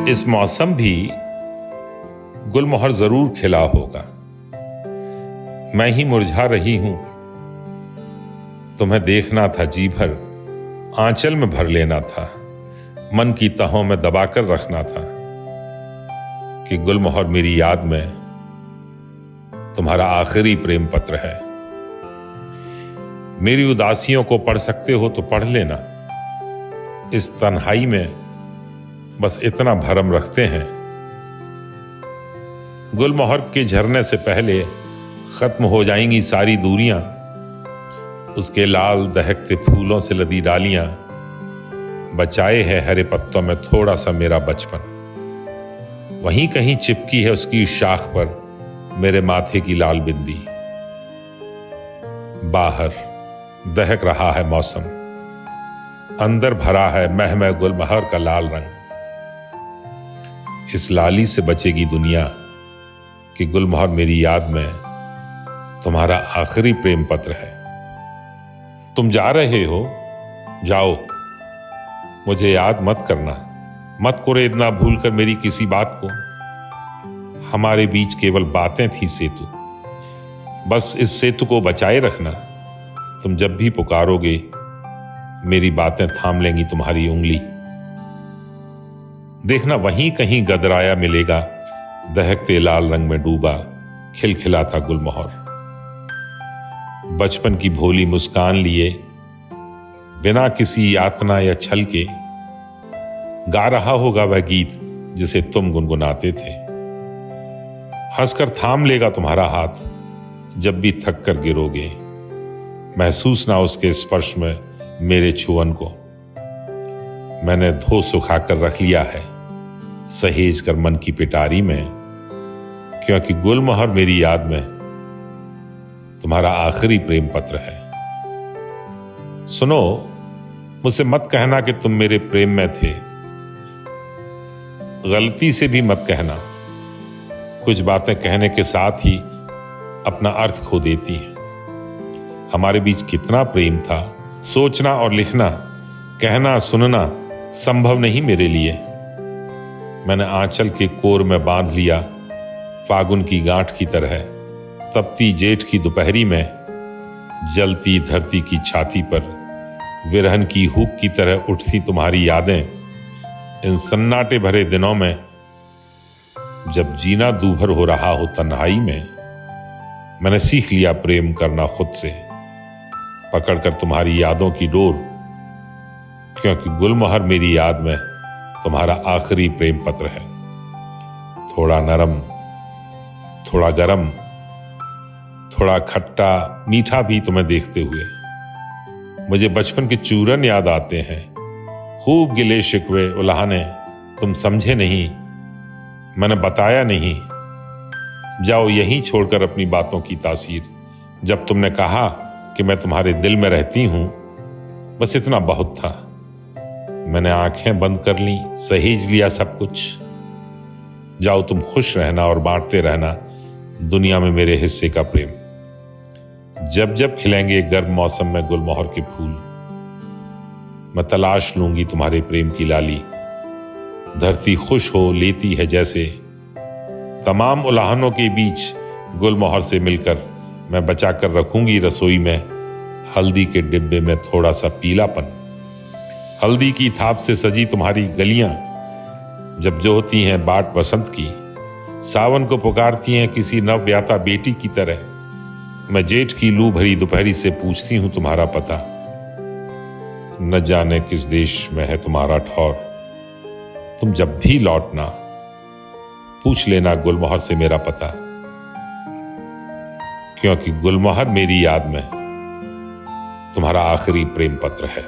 इस मौसम भी गुलमोहर जरूर खिला होगा। मैं ही मुरझा रही हूं। तुम्हें देखना था, जी भर आंचल में भर लेना था, मन की तहों में दबाकर रखना था कि गुलमोहर मेरी याद में तुम्हारा आखिरी प्रेम पत्र है। मेरी उदासियों को पढ़ सकते हो तो पढ़ लेना। इस तन्हाई में बस इतना भरम रखते हैं, गुलमोहर के झरने से पहले खत्म हो जाएंगी सारी दूरियां, उसके लाल दहकते फूलों से लदी डालियां, बचाए है हरे पत्तों में थोड़ा सा मेरा बचपन। वहीं कहीं चिपकी है उसकी शाख पर मेरे माथे की लाल बिंदी। बाहर दहक रहा है मौसम, अंदर भरा है महम गुलमोहर का लाल रंग। इस लाली से बचेगी दुनिया कि गुलमोहर मेरी याद में तुम्हारा आखिरी प्रेम पत्र है। तुम जा रहे हो, जाओ, मुझे याद मत करना, मत कुरेदना भूल कर मेरी किसी बात को। हमारे बीच केवल बातें थी सेतु, बस इस सेतु को बचाए रखना। तुम जब भी पुकारोगे मेरी बातें थाम लेंगी तुम्हारी उंगली। देखना वहीं कहीं गदराया मिलेगा, दहकते लाल रंग में डूबा खिलखिला था गुलमोहर। बचपन की भोली मुस्कान लिए बिना किसी यातना या छल के गा रहा होगा वह गीत जिसे तुम गुनगुनाते थे। हंसकर थाम लेगा तुम्हारा हाथ जब भी थक कर गिरोगे। महसूस ना उसके स्पर्श में मेरे छुअन को। मैंने धो सुखा कर रख लिया है सहेज कर मन की पिटारी में, क्योंकि गुलमोहर मेरी याद में तुम्हारा आखिरी प्रेम पत्र है। सुनो, मुझसे मत कहना कि तुम मेरे प्रेम में थे। गलती से भी मत कहना। कुछ बातें कहने के साथ ही अपना अर्थ खो देती हैं। हमारे बीच कितना प्रेम था, सोचना और लिखना, कहना सुनना संभव नहीं मेरे लिए। मैंने आंचल के कोर में बांध लिया फागुन की गांठ की तरह। तपती जेठ की दोपहरी में जलती धरती की छाती पर विरहन की हुक की तरह उठती तुम्हारी यादें। इन सन्नाटे भरे दिनों में जब जीना दूभर हो रहा हो तन्हाई में, मैंने सीख लिया प्रेम करना खुद से, पकड़कर तुम्हारी यादों की डोर, क्योंकि गुलमोहर मेरी याद में तुम्हारा आखिरी प्रेम पत्र है। थोड़ा नरम, थोड़ा गरम, थोड़ा खट्टा मीठा भी तुम्हें देखते हुए मुझे बचपन के चूरन याद आते हैं। खूब गिले शिकवे उलाहने तुम समझे नहीं, मैंने बताया नहीं। जाओ यहीं छोड़कर अपनी बातों की तासीर। जब तुमने कहा कि मैं तुम्हारे दिल में रहती हूं, बस इतना बहुत था। मैंने आंखें बंद कर ली, सहेज लिया सब कुछ। जाओ तुम खुश रहना और बांटते रहना दुनिया में मेरे हिस्से का प्रेम। जब जब खिलेंगे गर्म मौसम में गुलमोहर के फूल, मैं तलाश लूंगी तुम्हारे प्रेम की लाली। धरती खुश हो लेती है जैसे, तमाम उलाहनों के बीच गुलमोहर से मिलकर मैं बचाकर रखूंगी रसोई में हल्दी के डिब्बे में थोड़ा सा पीलापन। हल्दी की थाप से सजी तुम्हारी गलियां जब जो होती हैं बाट बसंत की, सावन को पुकारती हैं किसी नवव्याता बेटी की तरह। मैं जेठ की लू भरी दोपहरी से पूछती हूं तुम्हारा पता। न जाने किस देश में है तुम्हारा ठौर। तुम जब भी लौटना पूछ लेना गुलमोहर से मेरा पता, क्योंकि गुलमोहर मेरी याद में तुम्हारा आखिरी प्रेम पत्र है।